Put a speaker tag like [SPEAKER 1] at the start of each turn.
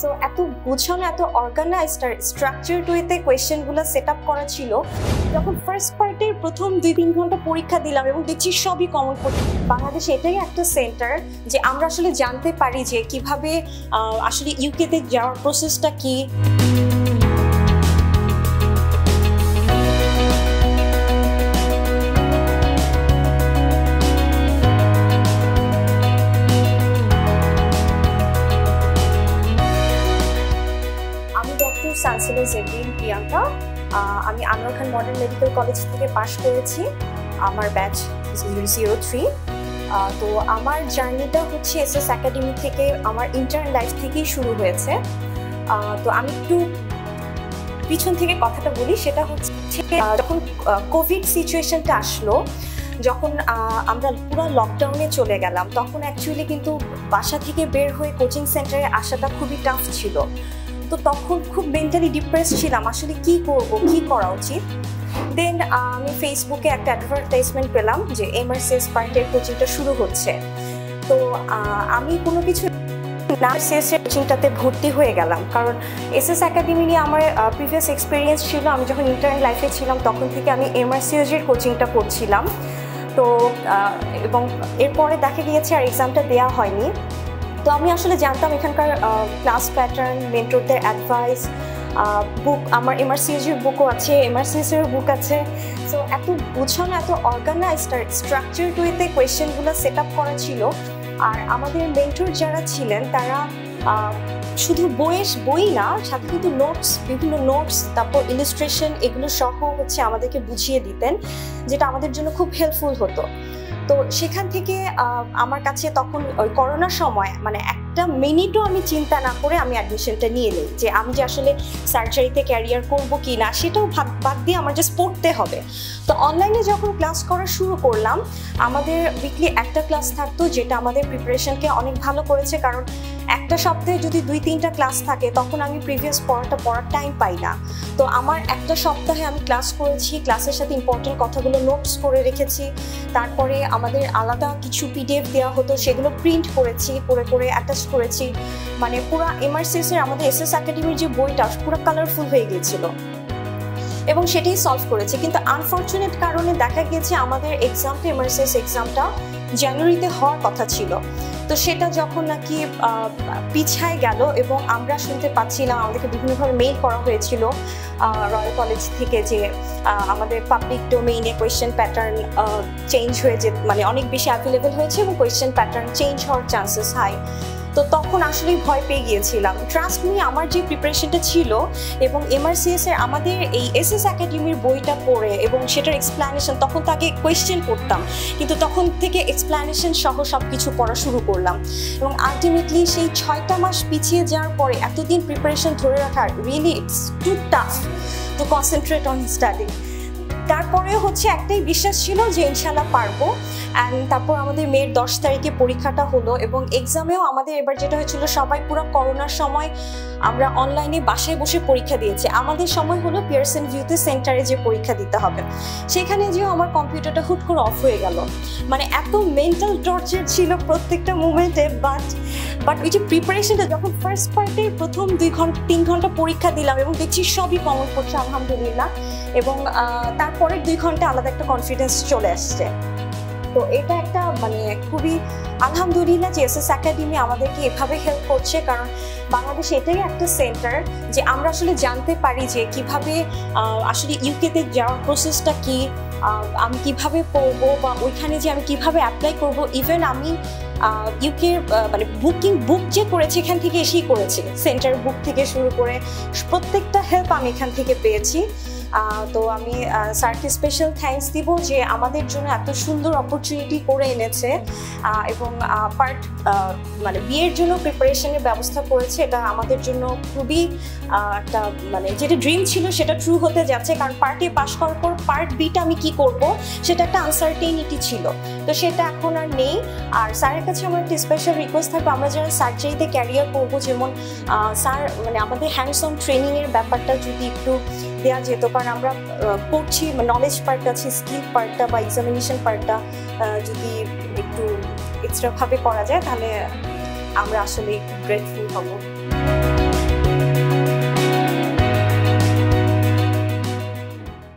[SPEAKER 1] So এত গুছানো, এত অর্গানাইজড আর স্ট্রাকচারড ওয়েতে কোয়েশ্চেনগুলো সেট আপ করা ছিল। যখন ফার্স্ট পার্টের প্রথম 2-3 ঘন্টা পরীক্ষা দিলাম এবং দেখছি সবই কমন পড়ছে। বাংলাদেশে এটাই একটা সেন্টার যে আমরা আসলে জানতে পারি যে কিভাবে আসলে ইউকেতে যাওয়ার প্রসেসটা কি। সানসিলা জেবরিন প্রিয়াঙ্কা, আমি আনোয়ার খান মডার্ন মেডিকেল কলেজ থেকে পাশ করেছি। আমার ব্যাচ 003। তো আমার জার্নিটা হচ্ছে এসএস একাডেমি থেকে, আমার ইন্টার্ন লাইফ থেকেই শুরু হয়েছে। তো আমি একটু পিছন থেকে কথাটা বলি, সেটা হচ্ছে যখন কোভিড সিচুয়েশনটা আসলো, যখন আমরা পুরো লকডাউনে চলে গেলাম, তখন অ্যাকচুয়ালি কিন্তু বাসা থেকে বের হয়ে কোচিং সেন্টারে আসাটা খুবই টাফ ছিল। তো তখন খুব মেন্টালি ডিপ্রেস ছিলাম, আসলে কি করব, কি করা উচিত। দেন আমি ফেসবুকে একটা অ্যাডভার্টাইজমেন্ট পেলাম যে এমআরসিএস পার্টের কোচিংটা শুরু হচ্ছে। তো আমি কোনো কিছু না এর কোচিংটাতে ভর্তি হয়ে গেলাম, কারণ এসএস একাডেমি নিয়ে আমার প্রিভিয়াস এক্সপিরিয়েন্স ছিল। আমি যখন ইন্টার্ন লাইফে ছিলাম তখন থেকে আমি এমআরসিএস এর কোচিংটা করছিলাম। তো এবং এরপরে দেখা গিয়েছে আর এক্সামটা দেওয়া হয়নি। তো আমি আসলে জানতাম এখানকার ক্লাস প্যাটার্ন, মেন্টরদের অ্যাডভাইস, বুক, আমার এমআরসিএস এর বুকও আছে, এমআরসিএস এর বুক আছে। সো এত গুছানো, এত অর্গানাইজড আর স্ট্রাকচারড ওয়েতে কোয়েশ্চেনগুলো সেট আপ করা ছিল। আর আমাদের মেন্টর যারা ছিলেন তারা শুধু বই না, সাথে কিন্তু নোটস, বিভিন্ন নোটস, তারপর ইলাস্ট্রেশন, এগুলো সহ হচ্ছে আমাদেরকে বুঝিয়ে দিতেন, যেটা আমাদের জন্য খুব হেল্পফুল হতো। তো সেখান থেকে আমার কাছে তখন ওই করোনার সময় মানে একটা মিনিটও আমি চিন্তা না করে আমি অ্যাডমিশনটা নিয়ে নিই, যে আমি যে আসলে সার্জারিতে ক্যারিয়ার করবো কি না সেটাও বাদ দিয়ে আমার জাস্ট পড়তে হবে। তো অনলাইনে যখন ক্লাস করা শুরু করলাম, আমাদের উইকলি একটা ক্লাস থাকতো, যেটা আমাদের প্রিপারেশনকে অনেক ভালো করেছে। কারণ একটা সপ্তাহে যদি 2-3টা ক্লাস থাকে, তখন আমি প্রিভিয়াস পড়ার টাইম পাই না। তো আমার একটা সপ্তাহে আমি ক্লাস করেছি, ক্লাসের সাথে ইম্পর্টেন্ট কথাগুলো নোটস করে রেখেছি। তারপরে আমাদের আলাদা কিছু পিডিএফ দেওয়া হতো, সেগুলো প্রিন্ট করেছি, করে অ্যাটাচ করেছি। মানে পুরো এমআরসিএস এর আমাদের এসএস একাডেমির যে বইটা পুরো কালারফুল হয়ে গিয়েছিল এবং সেটাই সলভ করেছি। কিন্তু আনফর্চুনেট কারণে দেখা গিয়েছে আমাদের এক্সামটা, এমআরসিএস এক্সামটা জানুয়ারিতে হওয়ার কথা ছিল। তো সেটা যখন নাকি পিছায় গেল এবং আমরা শুনতে পাচ্ছিলাম, আমাদেরকে বিভিন্নভাবে মেইল করা হয়েছিল রয়্যাল কলেজ থেকে যে আমাদের পাবলিক ডোমেইনে কোয়েশ্চেন প্যাটার্ন চেঞ্জ হয়ে মানে অনেক বেশি অ্যাভেলেবেল হয়েছে এবং কোয়েশ্চেন প্যাটার্ন চেঞ্জ হওয়ার চান্সেস হাই। তো তখন আসলেই ভয় পেয়ে গিয়েছিলাম। ট্রাস্ট মি, আমার যে প্রিপারেশনটা ছিল এবং এমআরসিএস এর আমাদের এই এসএস একাডেমির বইটা পড়ে এবং সেটার এক্সপ্লানেশন, তখন তো আগে কোয়েশ্চেন পড়তাম, কিন্তু তখন থেকে এক্সপ্লানেশন সহ সব কিছু পড়া শুরু করলাম এবং আলটিমেটলি সেই 6টা মাস পিছিয়ে যাওয়ার পরে এতদিন প্রিপারেশন ধরে রাখা really it's to tough to concentrate on study. তারপরেও হচ্ছে একটাই বিশ্বাস ছিল যে ইনশাল্লাহ পারবো। অ্যান্ড তারপর আমাদের মের 10 তারিখে পরীক্ষাটা হলো এবং এক্সামেও আমাদের এবার যেটা হয়েছিল, সবাই পুরো করোনার সময় আমরা অনলাইনে বাসায় বসে পরীক্ষা দিয়েছি। আমাদের সময় হলো পিয়ারসন ভিউতে সেন্টারে যে পরীক্ষা দিতে হবে, সেখানে যেও আমার কম্পিউটারটা হুট করে অফ হয়ে গেল। মানে এত মেন্টাল টর্চার ছিল প্রত্যেকটা মুমেন্টে। বাট ওই যে প্রিপারেশনটা, যখন ফার্স্ট পার্টের প্রথম 2-3 ঘন্টা পরীক্ষা দিলাম এবং দেখছি সবই কমন পড়ছে আলহামদুলিল্লাহ, এবং তারপরের 2 ঘন্টা আলাদা একটা কনফিডেন্স চলে আসছে। তো এটা একটা মানে খুবই আলহামদুলিল্লাহ যে এসএস একাডেমি আমাদেরকে এভাবে হেল্প করছে, কারণ বাংলাদেশে এটাই একটা সেন্টার যে আমরা আসলে জানতে পারি যে কিভাবে আসলে ইউকেতে যাওয়ার প্রসেসটা কি, আমি কিভাবে পড়বো বা ওইখানে যে আমি কিভাবে অ্যাপ্লাই করব। ইভেন আমি ইউকে মানে বুক যে করেছি এখান থেকে এসেই করেছি, সেন্টার বুক থেকে শুরু করে প্রত্যেকটা হেল্প আমি এখান থেকে পেয়েছি। তো আমি স্যারকে স্পেশাল থ্যাঙ্কস দিব যে আমাদের জন্য এত সুন্দর অপরচুনিটি করে এনেছে এবং মানে বিয়ের জন্য প্রিপারেশনের ব্যবস্থা করেছে। এটা আমাদের জন্য খুবই একটা মানে যেটা ড্রিম ছিল সেটা ট্রু হতে যাচ্ছে, কারণ পার্ট এ পাস করার পর পার্ট বিটা আমি কি করব সেটা একটা আনসার্টেনিটি ছিল, তো সেটা এখন আর নেই। আর স্যারের কাছে আমার একটা স্পেশাল রিকোয়েস্ট থাকবে, আমরা যারা সার্জারিতে ক্যারিয়ার করবো, যেমন স্যার মানে আমাদের হ্যান্ডস অন ট্রেনিংয়ের ব্যাপারটা যদি একটু দেওয়া যেত, কারণ আমরা পড়ছি নলেজ পার্ট আছে, স্কিল পার্টটা বা এক্সামিনেশন পার্টটা যদি একটু এক্সট্রাভাবে করা যায় তাহলে আমরা আসলে একটু গ্রেটফুল হব।